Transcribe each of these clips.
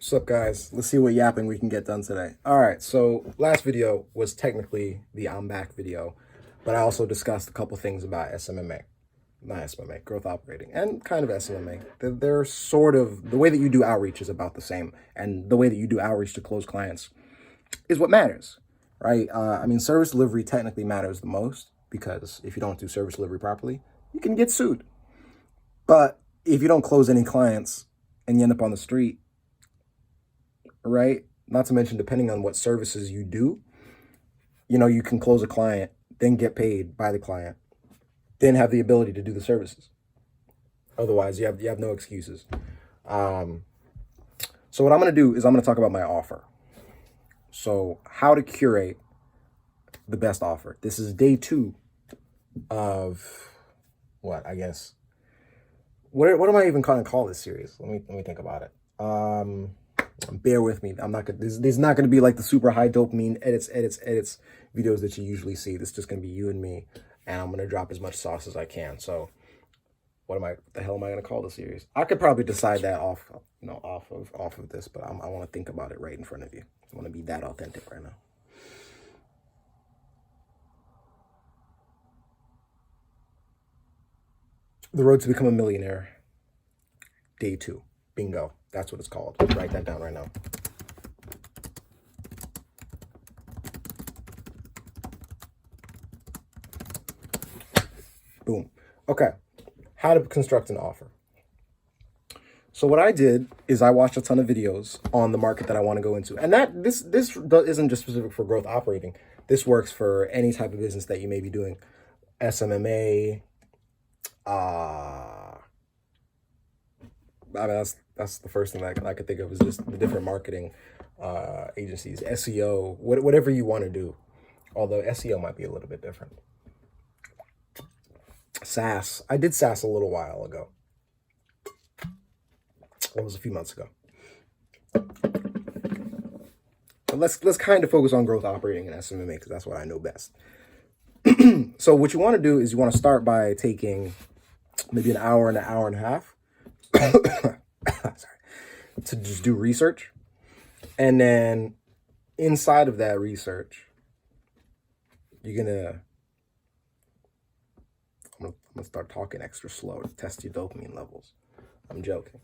What's up, guys? Let's see what yapping we can get done today. All right, so last video was technically the I'm back video, but I also discussed a couple things about SMMA, not SMMA, growth operating, and kind of SMMA. They're sort of, the way that you do outreach is about the same, and the way that you do outreach to close clients is what matters, right? I mean, service delivery technically matters the most because if you don't do service delivery properly, you can get sued. But if you don't close any clients and you end up on the street, right? Not to mention, depending on what services you do, you can close a client, then get paid by the client, then have the ability to do the services. Otherwise, you have no excuses. So what I'm going to do is I'm going to talk about my offer. So how to curate the best offer. This is day 2 of what, I guess. What am I even going to call this series? Let me think about it. Bear with me. I'm not gonna. This is not gonna be like the super high dopamine edits videos that you usually see. This is just gonna be you and me, and I'm gonna drop as much sauce as I can. So, what the hell am I gonna call the series? I could probably decide that off of this, but I want to think about it right in front of you. I want to be that authentic right now. The Road to Become a Millionaire, day 2. Bingo. That's what it's called. Write that down right now. Boom. Okay. How to construct an offer. So what I did is I watched a ton of videos on the market that I want to go into. And this isn't just specific for growth operating. This works for any type of business that you may be doing. SMMA, I mean, that's the first thing that I could think of is just the different marketing agencies, SEO, whatever you want to do. Although SEO might be a little bit different. SaaS. I did SaaS a little while ago. It was a few months ago. But let's kind of focus on growth operating and SMMA because that's what I know best. So what you want to do is you want to start by taking maybe an hour and a half sorry, to just do research. And then inside of that research, I'm gonna start talking extra slow to test your dopamine levels. I'm joking.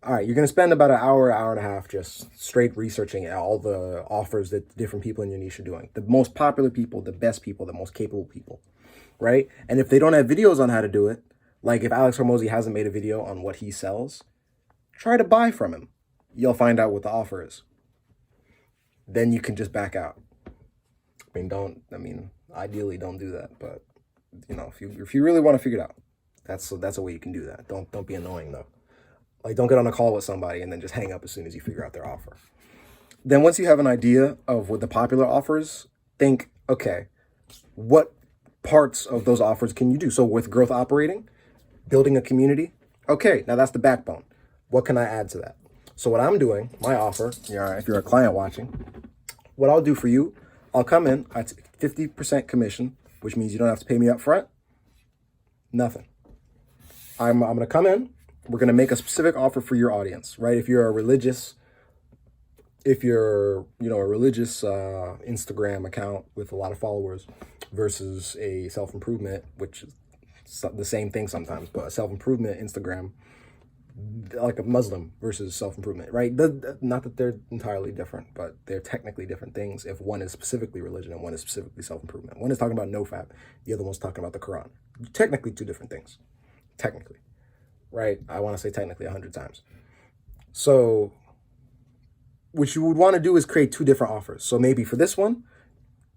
All right, you're gonna spend about an hour and a half just straight researching all the offers that different people in your niche are doing. The most popular people, the best people, the most capable people, right? And if they don't have videos on how to do it, like if Alex Hormozy hasn't made a video on what he sells, try to buy from him. You'll find out what the offer is. Then you can just back out. Ideally don't do that, but if you really want to figure it out, that's a way you can do that. Don't be annoying though. Like, don't get on a call with somebody and then just hang up as soon as you figure out their offer. Then once you have an idea of what the popular offers, think, okay, what parts of those offers can you do? So with growth operating, building a community, okay, now that's the backbone. What can I add to that? So what I'm doing, my offer, if you're a client watching, what I'll do for you, I'll come in at 50% commission, which means you don't have to pay me up front. Nothing. I'm going to come in. We're going to make a specific offer for your audience, right? If you're a religious Instagram account with a lot of followers versus a self-improvement, which is the same thing sometimes, but a self-improvement Instagram, like a Muslim versus self-improvement, right? Not that they're entirely different, but they're technically different things if one is specifically religion and one is specifically self-improvement. One is talking about nofap, the other one's talking about the Quran. Technically 2 different things. Technically. Right? I want to say technically 100 times. So what you would want to do is create 2 different offers. So maybe for this one,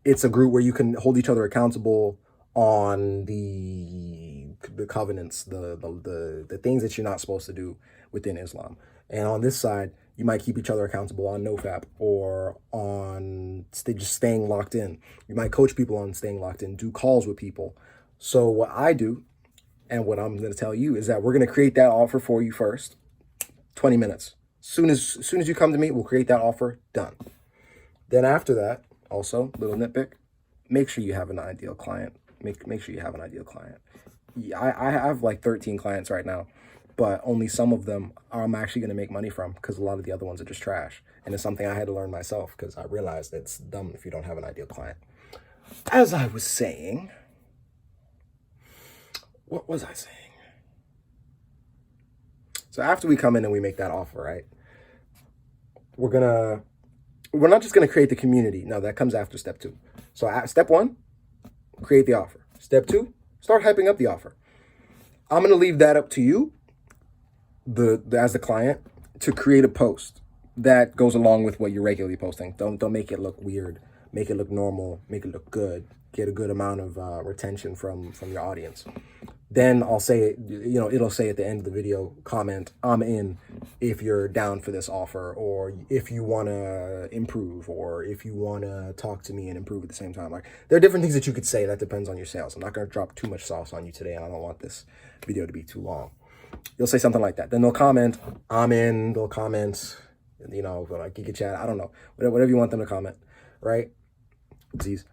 it's a group where you can hold each other accountable on the covenants, the things that you're not supposed to do within Islam. And on this side, you might keep each other accountable on nofap or on just staying locked in. You might coach people on staying locked in, do calls with people. So what I do, and what I'm going to tell you, is that we're going to create that offer for you first. 20 minutes. Soon as you come to me, we'll create that offer. Done. Then after that, also, little nitpick, make sure you have an ideal client. Make sure you have an ideal client. I have like 13 clients right now. but only some of them I'm actually going to make money from, because a lot of the other ones are just trash. And it's something I had to learn myself, because I realized it's dumb if you don't have an ideal client. As I was saying, what was I saying? So after we come in and we make that offer, right? We're not just going to create the community. No, that comes after step 2. So step 1, create the offer. Step 2, start hyping up the offer. I'm going to leave that up to you, as the client, to create a post that goes along with what you're regularly posting. Don't make it look weird. Make it look normal. Make it look good. Get a good amount of retention from your audience. Then I'll say, it'll say at the end of the video, comment, I'm in if you're down for this offer, or if you want to improve, or if you want to talk to me and improve at the same time. Like, there are different things that you could say. That depends on your sales. I'm not going to drop too much sauce on you today, and I don't want this video to be too long. You'll say something like that. Then they'll comment, I'm in. They'll comment, like Geek Chat. I don't know. Whatever you want them to comment, right? Oopsies.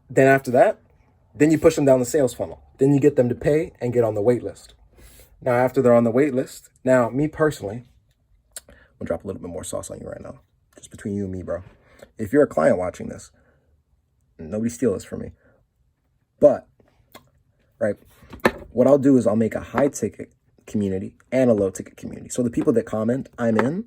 Then after that, then you push them down the sales funnel. Then you get them to pay and get on the wait list. Now, after they're on the wait list, now, me personally, I'm going to drop a little bit more sauce on you right now. Just between you and me, bro. If you're a client watching this, nobody steal this from me. But, right, what I'll do is I'll make a high-ticket community and a low-ticket community. So the people that comment, I'm in,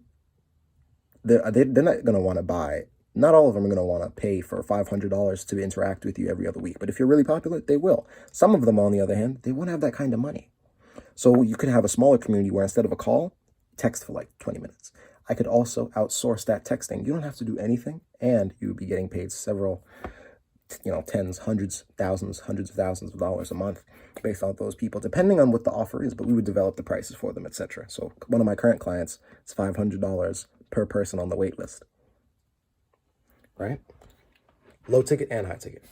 they're not going to want to buy. Not all of them are going to want to pay for $500 to interact with you every other week. But if you're really popular, they will. Some of them, on the other hand, they won't have that kind of money. So you could have a smaller community where instead of a call, text for like 20 minutes. I could also outsource that texting. You don't have to do anything, and you would be getting paid several, tens, hundreds of thousands of dollars a month based on those people, depending on what the offer is. But we would develop the prices for them, etc. So one of my current clients, it's $500 per person on the wait list. Right? Low ticket and high ticket.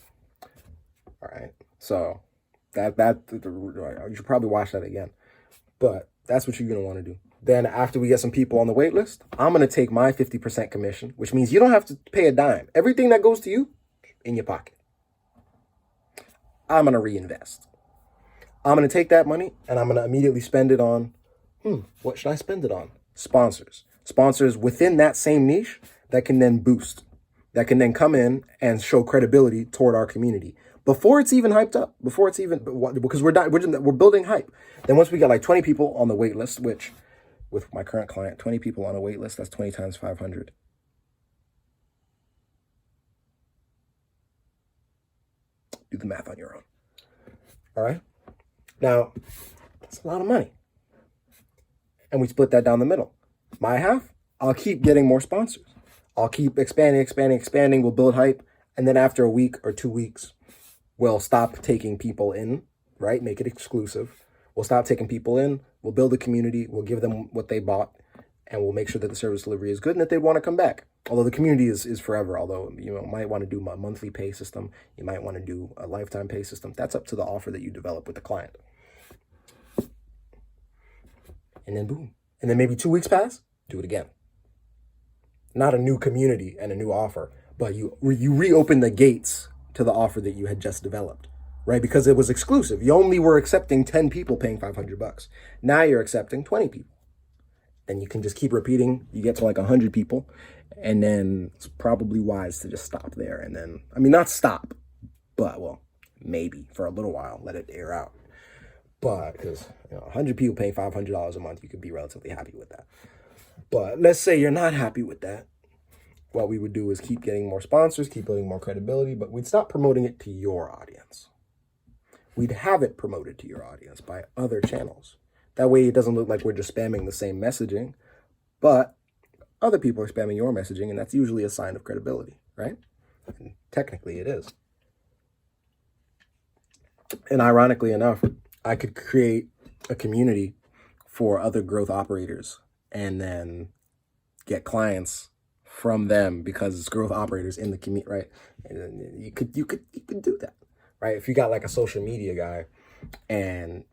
All right. So you should probably watch that again. But that's what you're going to want to do. Then after we get some people on the wait list, I'm going to take my 50% commission, which means you don't have to pay a dime. Everything that goes to you, in your pocket. I'm going to reinvest. I'm going to take that money and I'm going to immediately spend it on, what should I spend it on? Sponsors. Sponsors within that same niche that can then boost. That can then come in and show credibility toward our community before it's even hyped up, because we're building hype. Then once we got like 20 people on the wait list, which with my current client, 20 people on a wait list, that's 20 times 500. Do the math on your own. All right. Now, that's a lot of money. And we split that down the middle. My half, I'll keep getting more sponsors. I'll keep expanding. We'll build hype. And then after a week or 2 weeks, we'll stop taking people in, right? Make it exclusive. We'll stop taking people in. We'll build a community. We'll give them what they bought. And we'll make sure that the service delivery is good and that they want to come back. Although the community is forever. Although, might want to do a monthly pay system. You might want to do a lifetime pay system. That's up to the offer that you develop with the client. And then boom. And then maybe 2 weeks pass. Do it again. Not a new community and a new offer, but you reopen the gates to the offer that you had just developed, right? Because it was exclusive. You only were accepting 10 people paying $500. Now you're accepting 20 people. Then you can just keep repeating. You get to like 100 people, and then it's probably wise to just stop there. And then, not stop, but maybe for a little while, let it air out. But because 100 people paying $500 a month, you could be relatively happy with that. But let's say you're not happy with that. What we would do is keep getting more sponsors, keep building more credibility, but we'd stop promoting it to your audience. We'd have it promoted to your audience by other channels. That way it doesn't look like we're just spamming the same messaging, but other people are spamming your messaging, and that's usually a sign of credibility, right? And technically it is. And ironically enough, I could create a community for other growth operators and then get clients from them because it's growth operators in the community, right? And you could do that, right? If you got like a social media guy and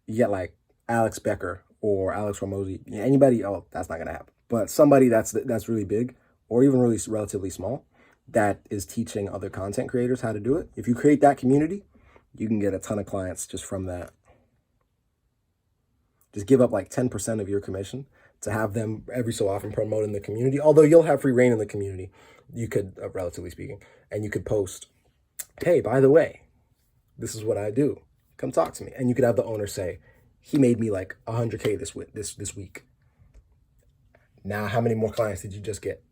you get like Alex Becker or Alex Ramosi, anybody, that's not gonna happen. But somebody that's really big or even really relatively small that is teaching other content creators how to do it. If you create that community, you can get a ton of clients just from that Just give up like 10% of your commission to have them every so often promote in the community. Although you'll have free reign in the community, you could, relatively speaking, and you could post, hey, by the way, this is what I do. Come talk to me. And you could have the owner say, he made me like 100K this week. Now, how many more clients did you just get?